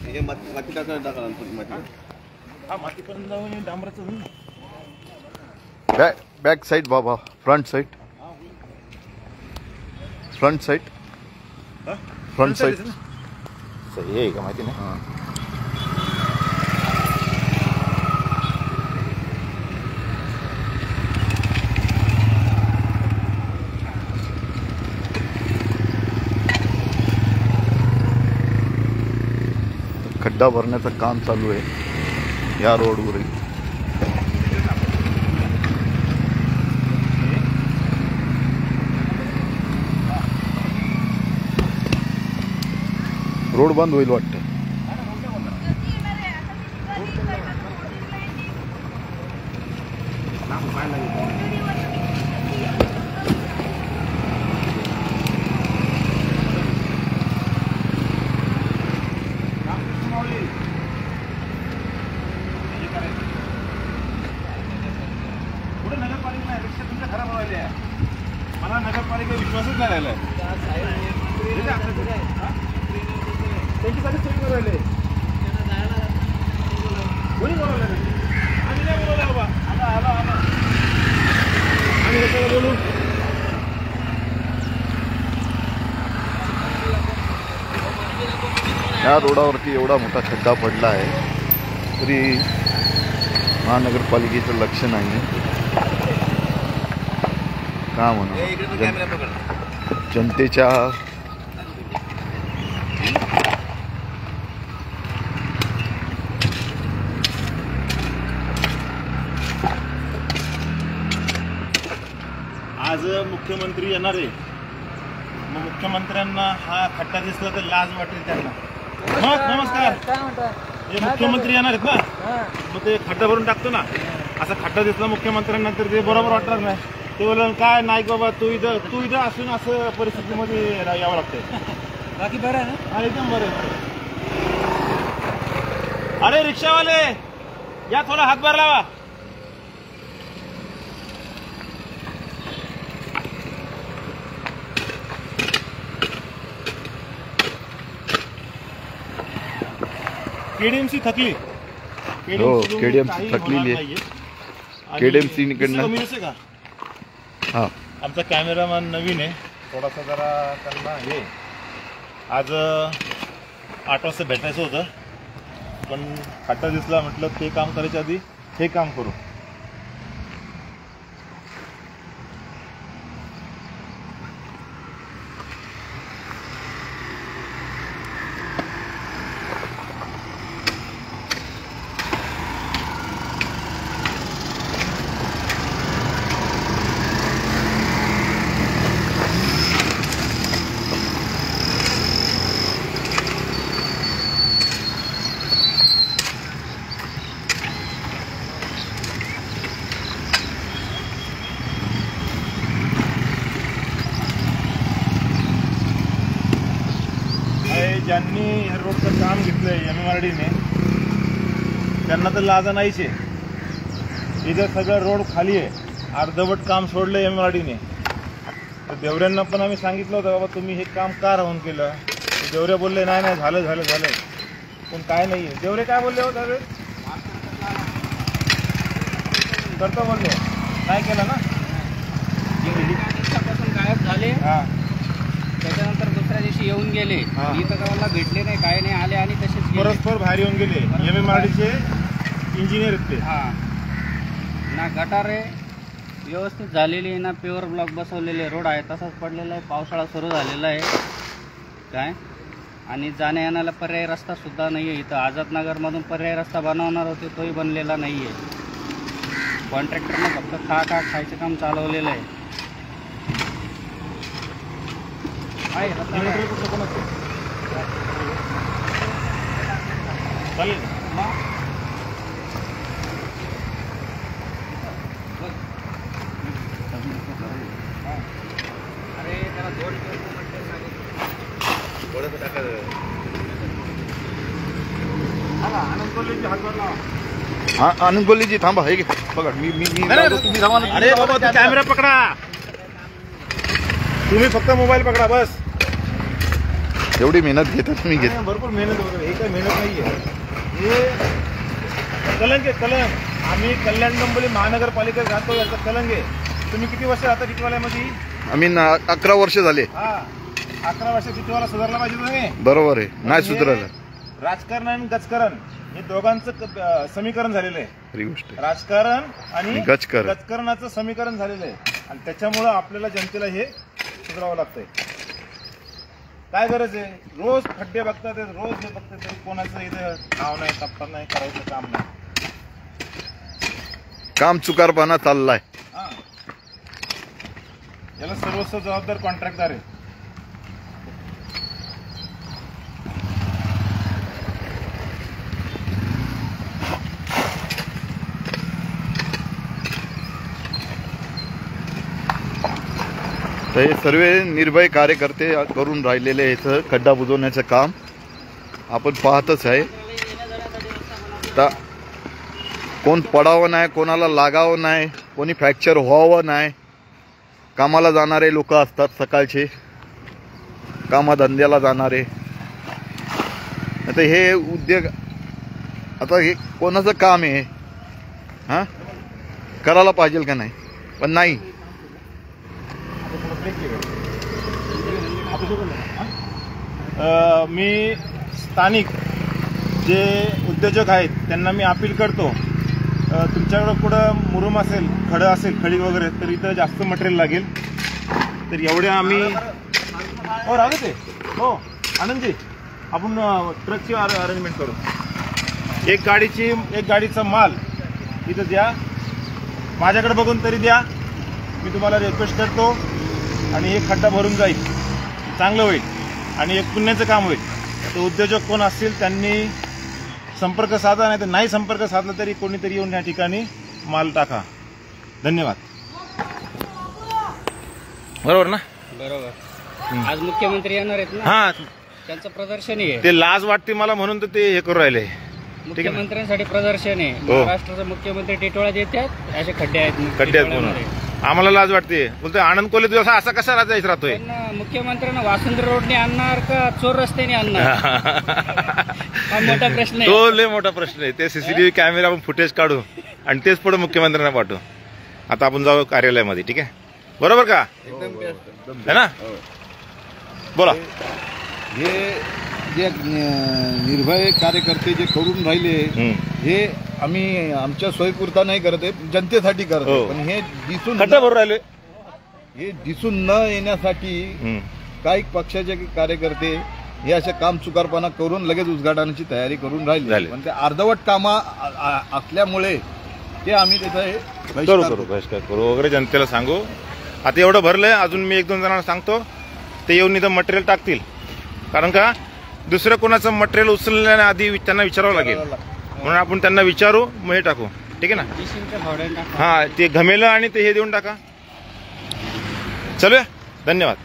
हे माती टाकायला माती हा माती पण जाऊन डांबराचं बॅक साइड बाबा फ्रंट साइड फ्रंट साइड सही आहे का माहिती नाही खड्डा भरण्याचं काम चालू आहे या रोडवर रोड बंद होईल वाटतं मला नगरपालिका विश्वासच नाही राहिलाय त्यांच्यासाठी सोयी राहिले कोणी बोलवलं आम्ही नाही बोलवलं बाबा आलो आम्ही कशाला बोलू या रोडावरती एवढा मोठा खड्डा पडला आहे तरी महानगरपालिकेचं लक्ष नाही का म्हणून जनतेच्या आज मुख्यमंत्री येणार आहे मग मुख्यमंत्र्यांना हा खड्डा दिसला तर लाज वाटेल त्यांना नमस्कार हे मुख्यमंत्री येणार आहेत ना मग ते खड्डा भरून टाकतो ना असा खड्डा दिसला मुख्यमंत्र्यांना तर ते बरोबर वाटणार नाही ते बोलून काय नाही बाबा तू इथं असून असं परिस्थितीमध्ये यावं लागतंय बाकी बरं आहे ना एकदम बरं अरे रिक्षावाले या थोडा हातभार लावा केडीएमसी थकली केडीएमसी थकलेली आहे केडीएमसी कडनं हा आमचा कॅमेरामॅन नवीन आहे थोडासा जरा त्यांना हे आज 8 वाजता भेटायचं होतं पण खड्डा दिसला म्हटलं ते काम करायच्या आधी हे काम करू ज्यांनी हे रोडचं काम घेतलंय MMRDने त्यांना तर लाजा नाहीच आहे इथं सगळं रोड खाली आहे अर्धवट काम सोडलंय MMRDने तर देवऱ्यांना पण आम्ही सांगितलं होतं बाबा तुम्ही हे काम का राहून केलं देवरे बोलले नाही झालं पण काय नाही आहे देवरे काय बोलले हो त्यावेळेस करतो बोलले काय केलं ना गायब झाले हां त्याच्यानंतर दुसऱ्या दिवशी येऊन गेले इथं गावाला भेटले नाही काय नाही आले आणि तसेच परस्पर बाहेर येऊन गेले MMRDचे इंजिनियर आहेत ते ना गटार आहे व्यवस्थित झालेली आहे ना प्युअर ब्लॉक बसवलेले रोड आहे तसाच पडलेला आहे पावसाळा सुरू झालेला आहे काय आणि जाण्या येण्याला पर्यायी रस्ता सुद्धा नाही आहे इथं आझादनगरमधून पर्यायी रस्ता बनवणार होते तोही बनलेला नाही आहे कॉन्ट्रॅक्टरने फक्त खायचं काम चालवलेलं आहे चालेल अरे त्याला 2 आनंद कोल्हेजी थांबा हे बघा मी तुम्ही अरे बाबा तू कॅमेरा पकडा तुम्ही फक्त मोबाईल पकडा बस. एवढी मेहनत घेता तुम्ही घेत. भरपूर मेहनत वगैरे हे काही मेहनत नाहीये. हे कलंक आहे, कलंक. आम्ही कल्याण डोंबिवली महानगरपालिकेत राहतो, याचा कलंक आहे. तुम्ही किती वर्ष राहता टिटवाल्यामध्ये? आम्ही 11 वर्ष झाले. हा, 11 वर्ष टिटवाला सुधारला पाहिजे तुम्ही. बरोबर आहे, नाही सुधारलं. राजकारण आणि गजकारण हे दोघांचं समीकरण झालेलं आहे. खरी गोष्ट आहे. राजकारण आणि गजकारण. गजकारणाचं समीकरण झालेलं आहे आणि त्याच्यामुळं आपल्याला जनतेला हे सुधारावं लागतंय. काय गरज आहे? रोज खड्डे बघतात, रोज हे बघतात, तरी कोणाचं इथं नाव नाही, टप्पा नाही, करायचं काम नाही. काम चुकारपणा चाललाय. हा, याला सर्वस्व जबाबदार कॉन्ट्रॅक्टर आहे. तर हे सर्व निर्भय कार्यकर्ते करून राहिलेले याचं खड्डा बुजवण्याचं काम आपण पाहतच आहे. तर कोण पडावं नाही, कोणाला लागावं नाही, कोणी फ्रॅक्चर व्हावं नाही. कामाला जाणारे लोक असतात, सकाळचे कामाधंद्याला जाणारे. आता हे उद्योग, आता हे कोणाचं काम आहे? हां, करायला पाहिजे का नाही? पण नाही. मी स्थानिक जे उद्योजक आहेत त्यांना मी अपील करतो, तुमच्याकडं कुठं मुरुम असेल, खडं असेल, खडी वगैरे, तर इथं जास्त मटेरियल लागेल. तर एवढ्या आम्ही हो राहू ते हो आनंदजी, आपण ट्रकची अरेंजमेंट करू. एक गाडीचा माल इथं द्या, माझ्याकडे बघून तरी द्या. मी तुम्हाला रिक्वेस्ट करतो. आणि हे खड्डा भरून जाईल, चांगलं होईल आणि एक पुण्याचं काम होईल. तर उद्योजक कोण असतील त्यांनी संपर्क साधा, नाही तर नाही संपर्क साधला तरी कोणीतरी येऊन या ठिकाणी माल टाका. धन्यवाद. बरोबर ना? बरोबर. आज मुख्यमंत्री येणार आहेत ना, हा, त्यांचं प्रदर्शन आहे. ते लाज वाटते मला म्हणून तर ते हे करू राहिले. मुख्यमंत्र्यांसाठी प्रदर्शन आहे. हो. महाराष्ट्राचे मुख्यमंत्री टिटवाळ्यात येतात, असे खड्डे आहेत खड्डे आहेत म्हणून आम्हाला लाज वाटते. बोलतोय आनंद कोल्हे दिवस असा कसा राहतोय? मुख्यमंत्र्यांना वासुंद्र रोडने आणणार का चोर रस्त्याने आणणार? हा मोठा प्रश्न आहे. तो लय मोठा प्रश्न आहे. ते सीसीटीव्ही कॅमेरा आपण फुटेज काढू आणि तेच पुढे मुख्यमंत्र्यांना पाठवू. आता आपण जाऊ कार्यालयामध्ये, ठीक आहे? बरोबर का? है ना? बोला. हे जे निर्भय कार्यकर्ते जे करून राहिले, हे आम्ही आमच्या सोयीपुरता नाही करत आहे, जनतेसाठी करतो. पण हे दिसून न येण्यासाठी काही पक्षाचे कार्यकर्ते हे असे काम चुकारपणा करून लगेच उद्घाटनाची तयारी करून राहिले. पण ते अर्धवट कामा असल्यामुळे ते आम्ही तिथे करू वगैरे जनतेला सांगू. आता एवढं भरलंय, अजून मी 1-2 जणांना सांगतो, ते येऊन इथं मटेरियल टाकतील. कारण का दुसरं कोणाचं मटेरियल उचलण्याच्या आधी त्यांना विचारावं लागेल, म्हणून आपण त्यांना विचारू, मग हे टाकू. ठीक आहे ना? हा, ते घमेलं आणि ते हे देऊन टाका. चलूया. धन्यवाद.